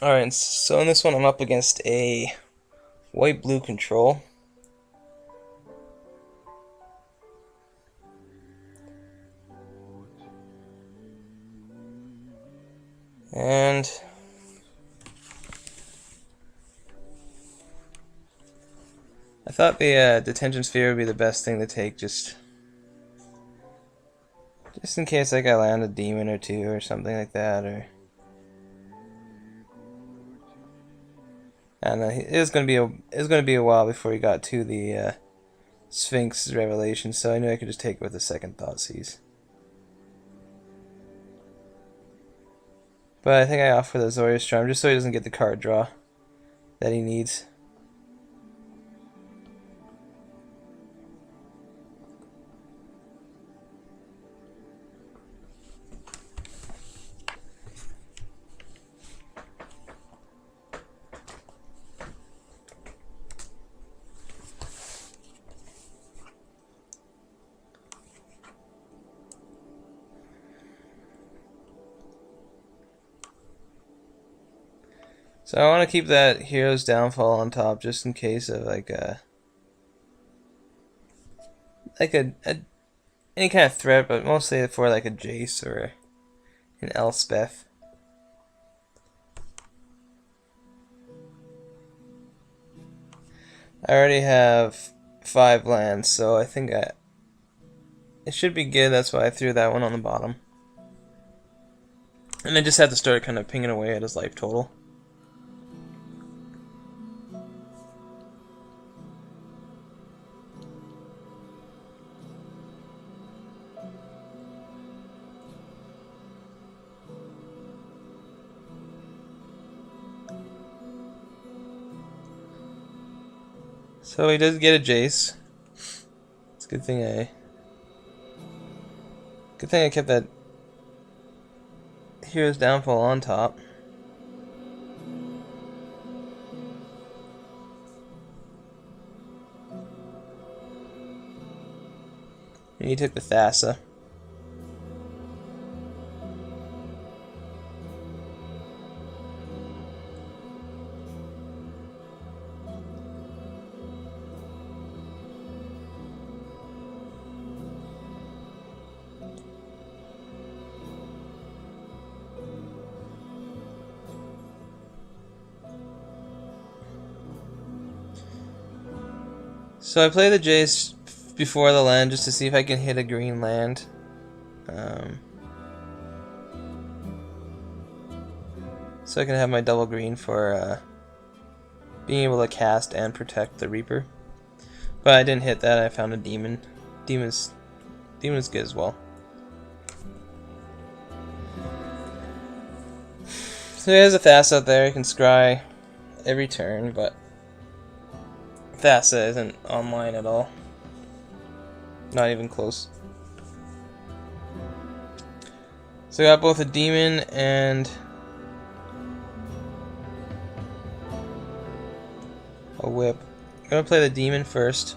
Alright, so in this one I'm up against a white-blue control. And I thought the detention sphere would be the best thing to take, just in case like I land a demon or two or something like that, or I don't know. It was gonna be a while before he got to the Sphinx revelation, so I knew I could just take it with a second Thoughtseize. But I think I opt for the Azorius Charm just so he doesn't get the card draw that he needs. So I want to keep that Hero's Downfall on top just in case of like a any kind of threat, but mostly for like a Jace or an Elspeth. I already have 5 lands, so I think it should be good. That's why I threw that one on the bottom. And I just had to start kind of pinging away at his life total. So he does get a Jace. It's a good thing I kept that Hero's Downfall on top. And he took the Thassa. So I play the Jace before the land just to see if I can hit a green land. So I can have my double green for being able to cast and protect the Reaper. But I didn't hit that. I found a demon. Demon's good as well. So he has a Thassa out there. He can scry every turn, but Thassa isn't online at all. Not even close. So I got both a demon and a whip. I'm gonna play the demon first.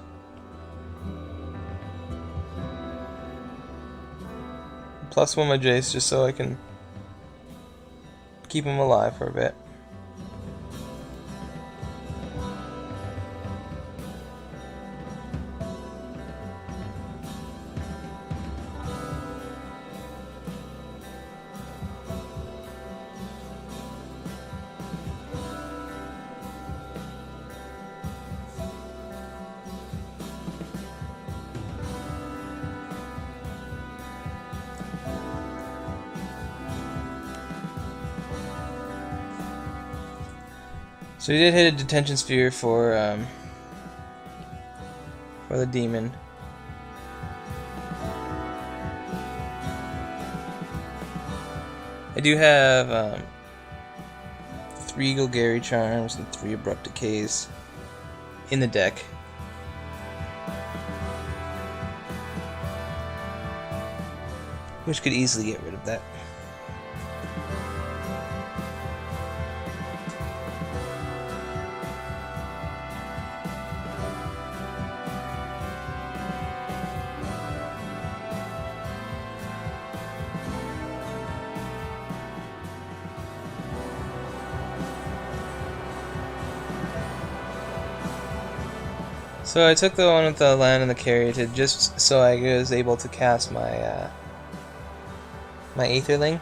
+1 my Jace just so I can keep him alive for a bit. So he did hit a detention sphere for the demon. I do have 3 Golgari Charms and 3 Abrupt Decays in the deck. Which could easily get rid of that. So I took the one with the land and the Caryatid just so I was able to cast my my Aetherling.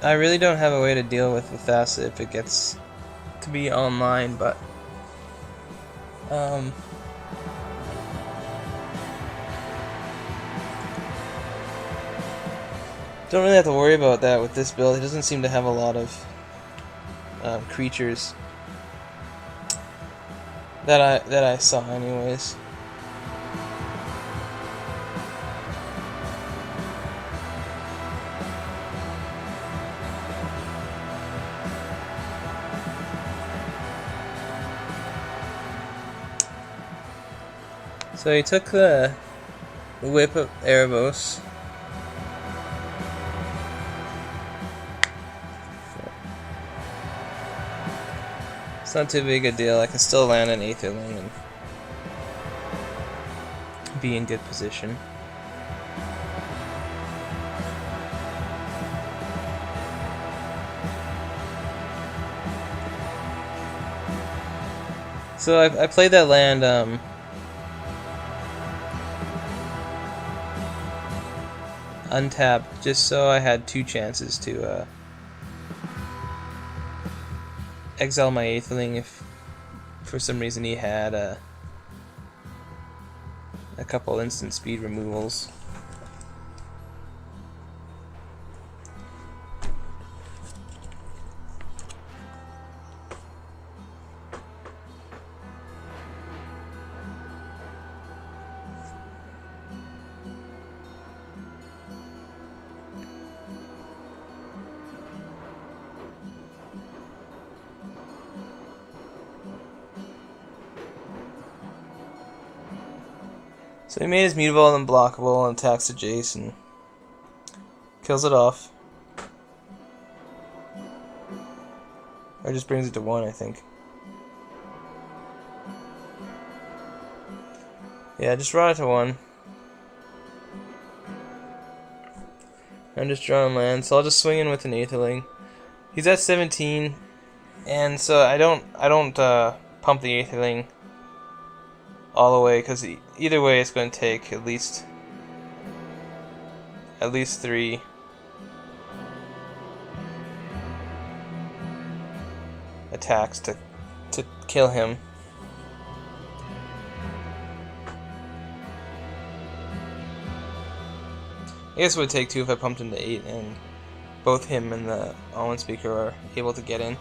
I really don't have a way to deal with the Thassa if it gets to be online, but don't really have to worry about that with this build. It doesn't seem to have a lot of creatures that I saw anyways. So he took the whip of Erebos. It's not too big a deal. I can still land an Aetherling and be in good position. So I played that land untapped just so I had 2 chances to exile my Aetherling if for some reason he had a couple instant speed removals. So he made his mutable and unblockable and attacks the Jace and kills it off. Or just brings it to 1, I think. Yeah, just brought it to 1. I'm just drawing land, so I'll just swing in with an Aetherling. He's at 17, and so I don't pump the Aetherling all the way, because either way it's going to take at least 3 attacks to kill him. I guess it would take 2 if I pumped him to 8 and both him and the Almond Speaker are able to get in.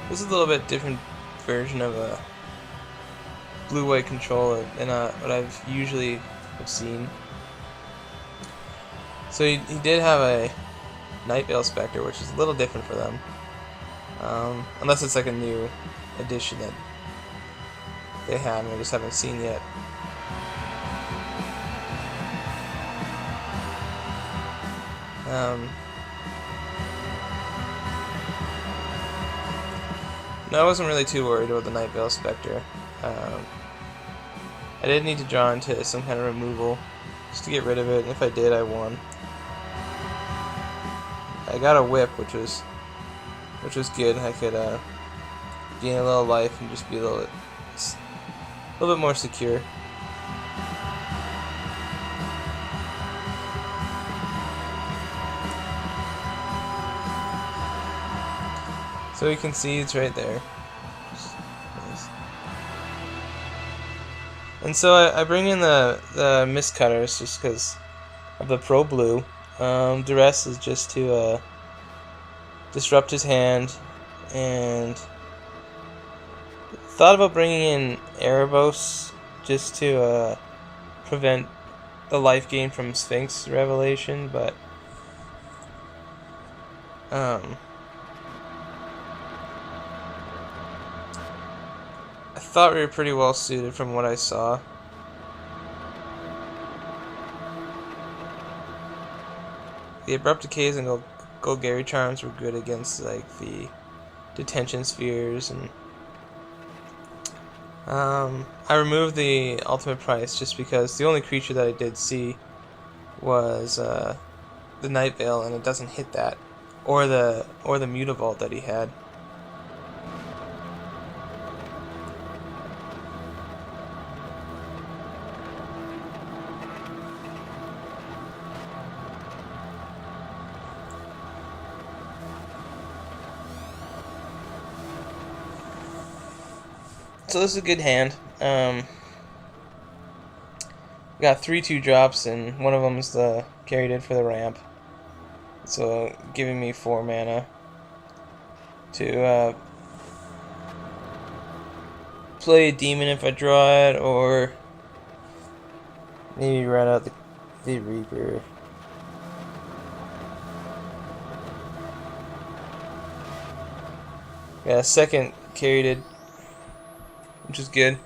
This is a little bit different version of a blue-white control than what I've usually have seen. So he did have a Nightveil Spectre, which is a little different for them. Unless it's like a new addition that they had and I just haven't seen yet. No, I wasn't really too worried about the Nightveil Spectre. I did need to draw into some kind of removal just to get rid of it, and if I did, I won. I got a whip, which was good. I could gain a little life and just be a little bit more secure. So you can see it's right there. Nice. And so I bring in the mist cutters just because of the Pro Blue. The rest is just to disrupt his hand, and thought about bringing in Erebos just to prevent the life gain from Sphinx Revelation, but I thought we were pretty well suited from what I saw. The Abrupt Decays and Golgari Charms were good against like the Detention Spheres, and I removed the Ultimate Price just because the only creature that I did see was the Night Veil, and it doesn't hit that, or the Mutavault that he had. So this is a good hand. Got 3/2 drops, and one of them is the Caryatid for the ramp. So giving me 4 mana to play a demon if I draw it, or maybe run out the Reaper. Got a second Caryatid, which is good.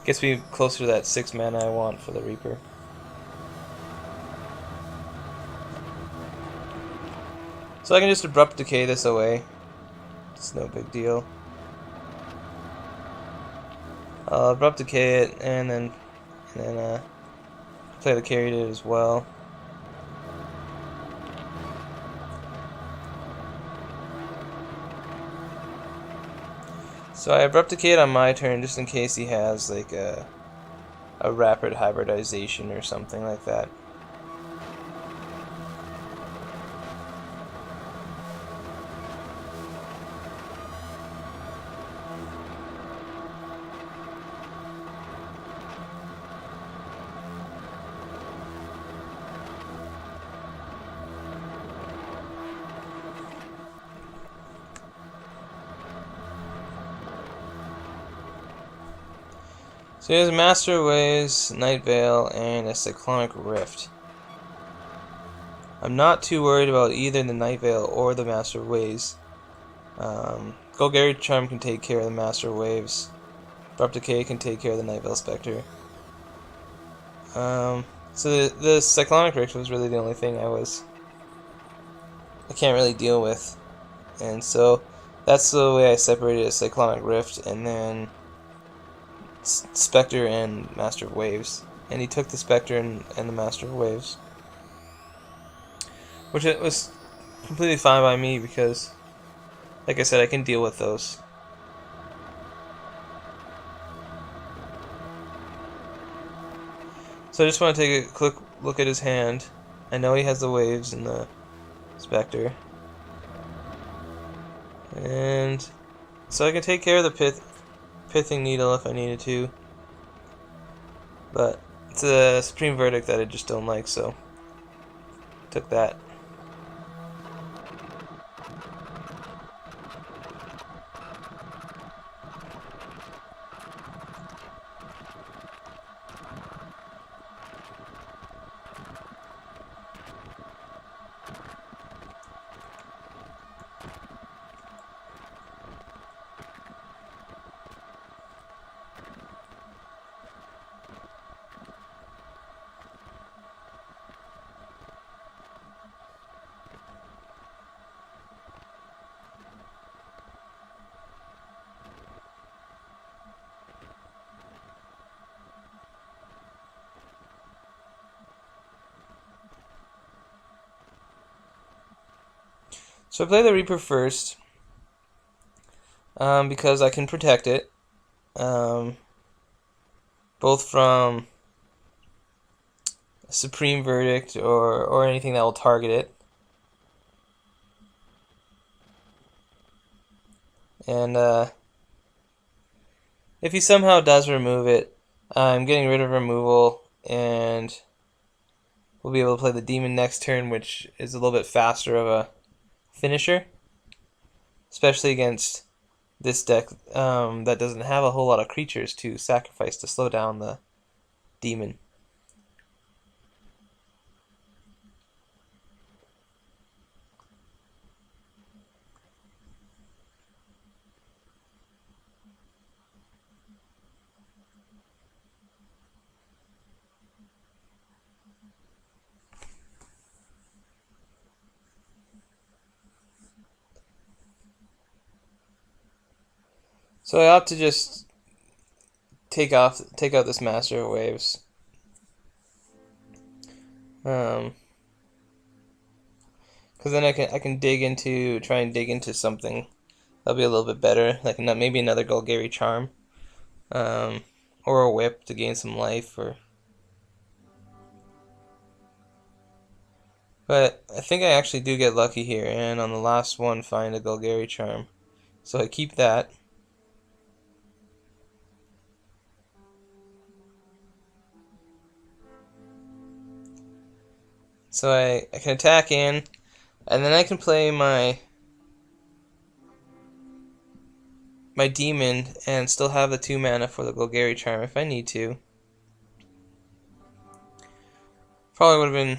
Gets me closer to that 6 mana I want for the Reaper. So I can just Abrupt Decay this away. It's no big deal. I'll Abrupt Decay it, and then play the Caryatid as well. So I Abrupt Decay it on my turn just in case he has like a rapid hybridization or something like that. So he has a Master of Waves, Night Veil, and a Cyclonic Rift. I'm not too worried about either the Night Veil or the Master of Waves. Golgari Charm can take care of the Master of Waves. Abrupt Decay can take care of the Night Veil Spectre. So the Cyclonic Rift was really the only thing I can't really deal with. And so that's the way I separated a Cyclonic Rift, and then Spectre and Master of Waves, and he took the Spectre and the Master of Waves, which it was completely fine by me because, like I said, I can deal with those. So I just want to take a quick look at his hand. I know he has the Waves and the Spectre, and so I can take care of the Pithing Needle if I needed to, but it's a Supreme Verdict that I just don't like, so took that. So I play the Reaper first, because I can protect it, both from a Supreme Verdict or anything that will target it. And if he somehow does remove it, I'm getting rid of removal, and we'll be able to play the demon next turn, which is a little bit faster of a finisher, especially against this deck that doesn't have a whole lot of creatures to sacrifice to slow down the demon. So I ought to just take out this Master of Waves. Because then I can try and dig into something that'll be a little bit better, like maybe another Golgari Charm, or a Whip to gain some life, But I think I actually do get lucky here, and on the last one find a Golgari Charm. So I keep that. So I can attack in, and then I can play my demon and still have the 2 mana for the Golgari Charm if I need to. Probably would have been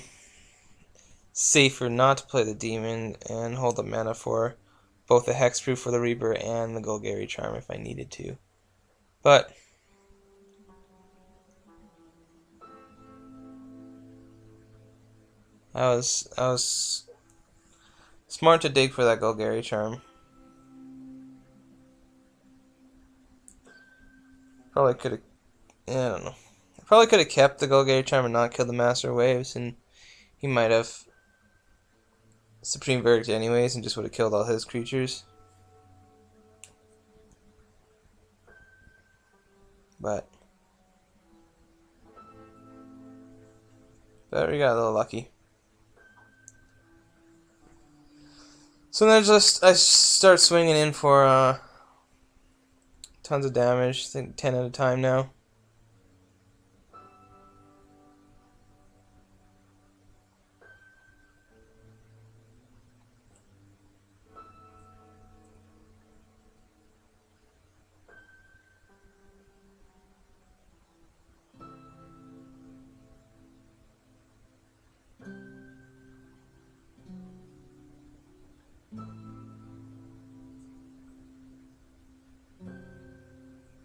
safer not to play the demon and hold the mana for both the Hexproof for the Reaper and the Golgari Charm if I needed to. But I was smart to dig for that Golgari Charm. Probably could have, I don't know. I probably could have kept the Golgari Charm and not killed the Master of Waves, and he might have Supreme Verdict anyways and just would have killed all his creatures. But we got a little lucky. So then I start swinging in for tons of damage. I think 10 at a time now.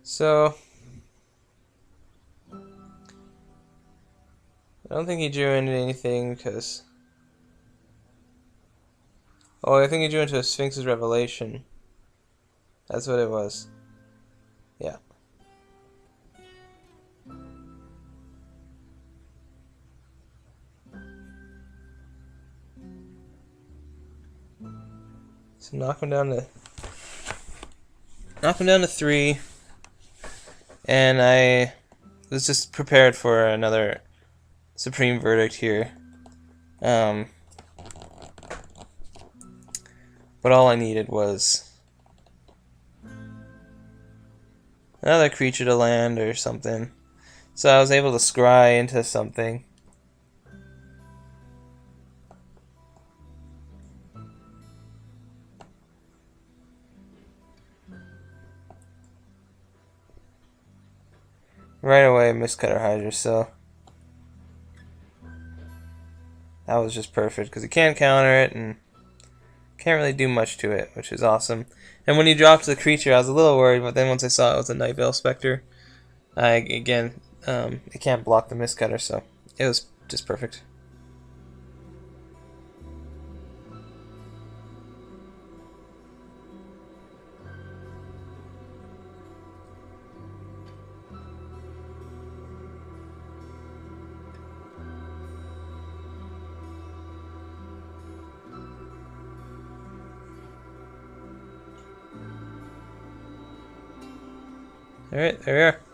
So I don't think he drew into anything because... Oh, I think he drew into a Sphinx's Revelation. That's what it was. Yeah. So knock him down to 3. And I was just prepared for another Supreme Verdict here. But all I needed was another creature to land or something. So I was able to scry into something. Right away, Mistcutter Hydra, so that was just perfect because he can't counter it and can't really do much to it, which is awesome. And when he dropped the creature, I was a little worried, but then once I saw it was a Nightveil Spectre, it can't block the Mistcutter, so it was just perfect. Alright, there we are.